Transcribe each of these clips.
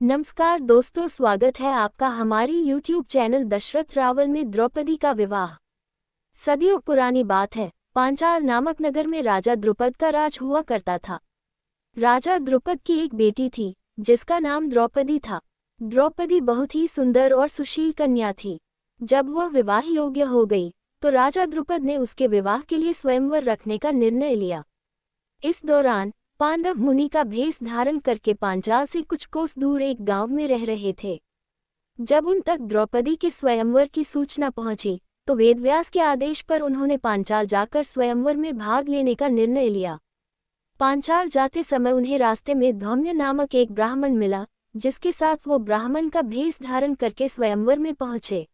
नमस्कार दोस्तों, स्वागत है आपका हमारी YouTube चैनल दशरथ रावल में द्रौपदी का विवाह। सदियों पुरानी बात है। पांचाल नामक नगर में राजा द्रुपद का राज हुआ करता था। राजा द्रुपद की एक बेटी थी जिसका नाम द्रौपदी था। द्रौपदी बहुत ही सुंदर और सुशील कन्या थी। जब वह विवाह योग्य हो गई तो राजा द्रुपद ने उसके विवाह के लिए स्वयंवर रखने का निर्णय लिया। इस दौरान पांडव मुनि का भेष धारण करके पांचाल से कुछ कोस दूर एक गांव में रह रहे थे। जब उन तक द्रौपदी के स्वयंवर की सूचना पहुंची तो वेदव्यास के आदेश पर उन्होंने पांचाल जाकर स्वयंवर में भाग लेने का निर्णय लिया। पांचाल जाते समय उन्हें रास्ते में धौम्य नामक एक ब्राह्मण मिला, जिसके साथ वो ब्राह्मण का भेष धारण करके स्वयंवर में पहुंचे।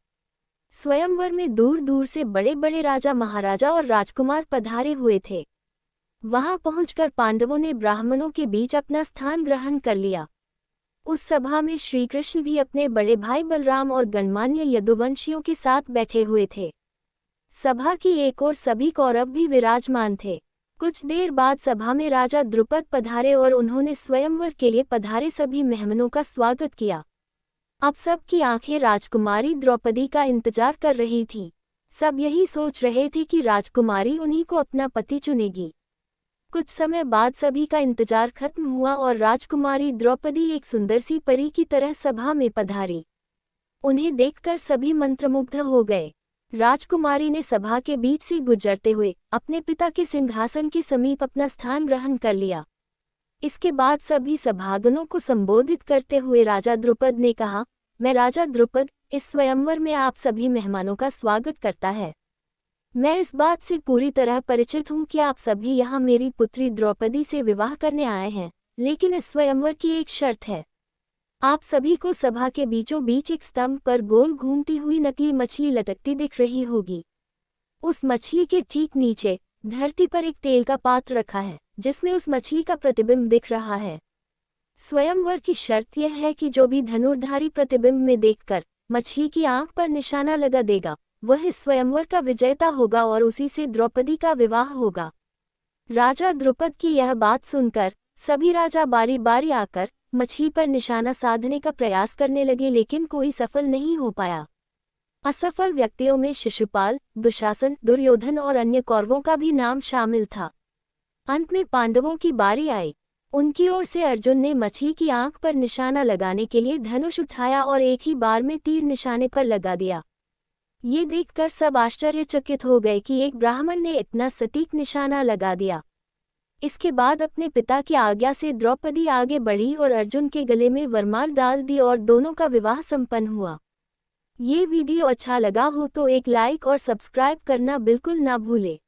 स्वयंवर में दूर दूर से बड़े बड़े राजा, महाराजा और राजकुमार पधारे हुए थे। वहां पहुंचकर पांडवों ने ब्राह्मणों के बीच अपना स्थान ग्रहण कर लिया। उस सभा में श्रीकृष्ण भी अपने बड़े भाई बलराम और गणमान्य यदुवंशियों के साथ बैठे हुए थे। सभा की एक ओर सभी कौरव भी विराजमान थे। कुछ देर बाद सभा में राजा द्रुपद पधारे और उन्होंने स्वयंवर के लिए पधारे सभी मेहमानों का स्वागत किया। अब सबकी आंखें राजकुमारी द्रौपदी का इंतजार कर रही थीं। सब यही सोच रहे थे कि राजकुमारी उन्हीं को अपना पति चुनेगी। कुछ समय बाद सभी का इंतजार खत्म हुआ और राजकुमारी द्रौपदी एक सुंदर सी परी की तरह सभा में पधारी। उन्हें देखकर सभी मंत्रमुग्ध हो गए। राजकुमारी ने सभा के बीच से गुजरते हुए अपने पिता के सिंहासन के समीप अपना स्थान ग्रहण कर लिया। इसके बाद सभी सभागणों को संबोधित करते हुए राजा द्रुपद ने कहा, मैं राजा द्रुपद इस स्वयंवर में आप सभी मेहमानों का स्वागत करता है। मैं इस बात से पूरी तरह परिचित हूँ कि आप सभी यहाँ मेरी पुत्री द्रौपदी से विवाह करने आए हैं, लेकिन इस स्वयंवर की एक शर्त है। आप सभी को सभा के बीचों बीच एक स्तंभ पर गोल घूमती हुई नकली मछली लटकती दिख रही होगी। उस मछली के ठीक नीचे धरती पर एक तेल का पात्र रखा है, जिसमें उस मछली का प्रतिबिंब दिख रहा है। स्वयंवर की शर्त यह है कि जो भी धनुर्धारी प्रतिबिंब में देखकर मछली की आंख पर निशाना लगा देगा, वह इस स्वयंवर का विजेता होगा और उसी से द्रौपदी का विवाह होगा। राजा द्रुपद की यह बात सुनकर सभी राजा बारी बारी आकर मछली पर निशाना साधने का प्रयास करने लगे, लेकिन कोई सफल नहीं हो पाया। असफल व्यक्तियों में शिशुपाल, दुशासन, दुर्योधन और अन्य कौरवों का भी नाम शामिल था। अंत में पांडवों की बारी आई। उनकी ओर से अर्जुन ने मछली की आंख पर निशाना लगाने के लिए धनुष उठाया और एक ही बार में तीर निशाने पर लगा दिया। ये देखकर सब आश्चर्यचकित हो गए कि एक ब्राह्मण ने इतना सटीक निशाना लगा दिया। इसके बाद अपने पिता की आज्ञा से द्रौपदी आगे बढ़ी और अर्जुन के गले में वरमाला डाल दी और दोनों का विवाह संपन्न हुआ। ये वीडियो अच्छा लगा हो तो एक लाइक और सब्सक्राइब करना बिल्कुल ना भूले।